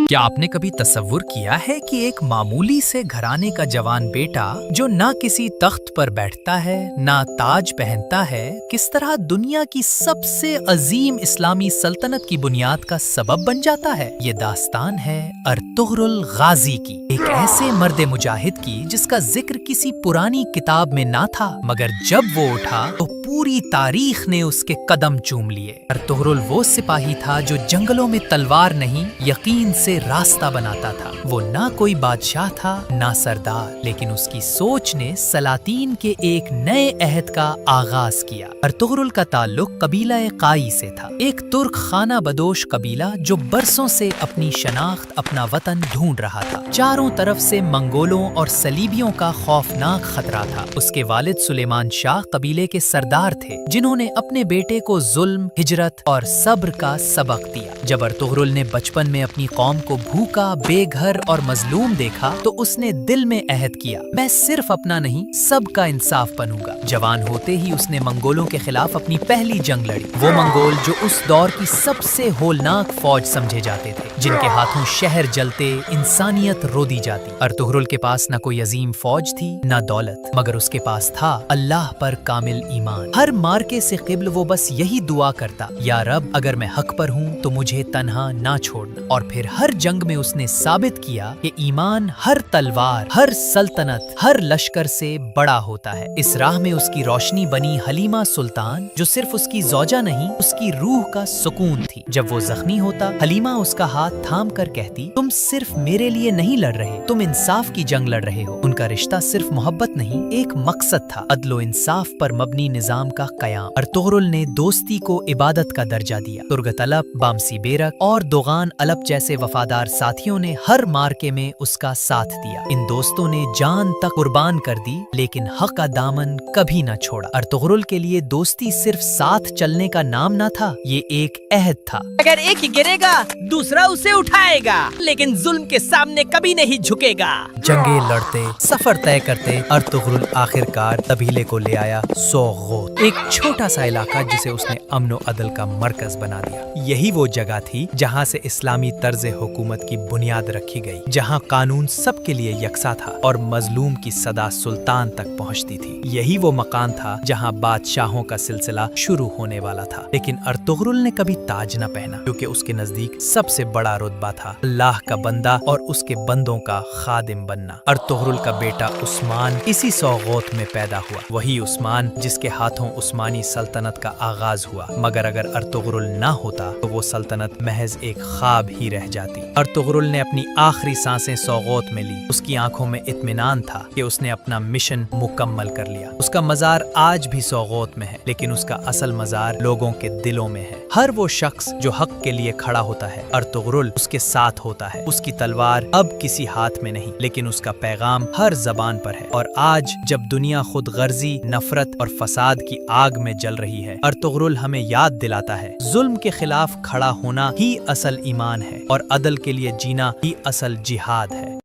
क्या आपने कभी तसव्वुर किया है कि एक मामूली से घराने का जवान बेटा जो ना किसी तख्त पर बैठता है ना ताज पहनता है, किस तरह दुनिया की सबसे अजीम इस्लामी सल्तनत की बुनियाद का सबब बन जाता है? ये दास्तान है अर्तुगरुल गाजी की, एक ऐसे मर्द मुजाहिद की जिसका जिक्र किसी पुरानी किताब में ना था, मगर जब वो उठा तो पूरी तारीख ने उसके कदम चूम लिए। अर्तुगरुल वो सिपाही था जो जंगलों में तलवार नहीं यकीन से रास्ता बनाता था। वो ना कोई बादशाह था ना सरदार, लेकिन उसकी सोच ने सलातीन के एक नए अहद का आगाज किया। अर्तुगरुल का ताल्लुक कबीला काई से था, एक तुर्क खाना बदोश कबीला जो बरसों से अपनी शनाख्त, अपना वतन ढूंढ रहा था। चारों तरफ से मंगोलों और सलीबियों का खौफनाक खतरा था। उसके वालिद सुलेमान शाह कबीले के सरदार थे जिन्होंने अपने बेटे को जुल्म, हिजरत और सब्र का सबक दिया। जब अर्तुगरुल ने बचपन में अपनी कौम को भूखा, बेघर और मजलूम देखा तो उसने दिल में अहद किया, मैं सिर्फ अपना नहीं सबका इंसाफ बनूंगा। जवान होते ही उसने मंगोलों के खिलाफ अपनी पहली जंग लड़ी। वो मंगोल जो उस दौर की सबसे होलनाक फौज समझे जाते थे, जिनके हाथों शहर जलते, इंसानियत रोदी जाती। अर्तुगरुल के पास न कोई अजीम फौज थी न दौलत, मगर उसके पास था अल्लाह पर कामिल ईमान। हर मार्के से क़िब्ल वो बस यही दुआ करता, या रब अगर मैं हक पर हूँ तो मुझे तन्हा ना छोड़ना। और फिर हर जंग में उसने साबित किया कि ईमान हर तलवार, हर सल्तनत, हर लश्कर से बड़ा होता है। इस राह में उसकी रोशनी बनी हलीमा सुल्तान, जो सिर्फ उसकी ज़ौजा नहीं उसकी रूह का सुकून थी। जब वो जख्मी होता, हलीमा उसका हाथ थाम कर कहती, तुम सिर्फ मेरे लिए नहीं लड़ रहे, तुम इंसाफ की जंग लड़ रहे हो। उनका रिश्ता सिर्फ मोहब्बत नहीं, एक मकसद था, अदलो इंसाफ पर मबनी निजाम का कयाम। अर्तुगरुल ने दोस्ती को इबादत का दर्जा दिया। तुर्गत अलप, बामसी बेरक और दोगान अलप जैसे वफादार साथियों ने हर मार्के में उसका साथ दिया। इन दोस्तों ने जान तक कुर्बान कर दी, लेकिन हक का दामन कभी न छोड़ा। अर्तुगरुल के लिए दोस्ती सिर्फ साथ चलने का नाम न था, ये एक अहद था। अगर एक ही गिरेगा दूसरा उसे उठाएगा, लेकिन जुल्म के सामने कभी नहीं झुकेगा। जंगे लड़ते, सफर तय करते, अर्तुगरुल आखिरकार कबीले को ले आया सोगोत, एक छोटा सा इलाका जिसे उसने अमन अदल का मरकज बना दिया। यही वो जगह थी जहाँ से इस्लामी तर्ज हुकूमत की बुनियाद रखी गई, जहाँ कानून सबके लिए यकसा था और मजलूम की सदा सुल्तान तक पहुँचती थी। यही वो मकान था जहाँ बादशाहों का सिलसिला शुरू होने वाला था। लेकिन अर्तुगरुल ने कभी ताज न पहना, क्योंकि उसके नजदीक सबसे बड़ा रुतबा था अल्लाह का बंदा और उसके बंदों का खादिम बनना। अर्तुगरुल का बेटा उस्मान इसी सोगोत में पैदा हुआ, वही उस्मान जिसके हाथों उस्मानी सल्तनत का आगाज हुआ। मगर अगर अर्तुगरुल ना होता तो वो सल्तनत महज एक ख्वाब ही रह जाती। अर्तुगरुल ने अपनी आखिरी सांसें सोगोत में ली। उसकी आंखों में इत्मीनान था कि उसने अपना मिशन मुकम्मल कर लिया। उसका मजार आज भी सोगोत में है, लेकिन उसका असल मजार लोगों के दिलों में है। हर वो शख्स जो हक के लिए खड़ा होता है, अर्तुगरुल उसके साथ होता है। उसकी तलवार अब किसी हाथ में नहीं, लेकिन उसका पैगाम हर जबान पर है। और आज जब दुनिया खुद गर्जी, नफरत और फसाद की आग में जल रही है, अर्तुगरुल हमें याद दिलाता है, जुल्म के खिलाफ खड़ा होना ही असल ईमान है और अदल के लिए जीना ही असल जिहाद है।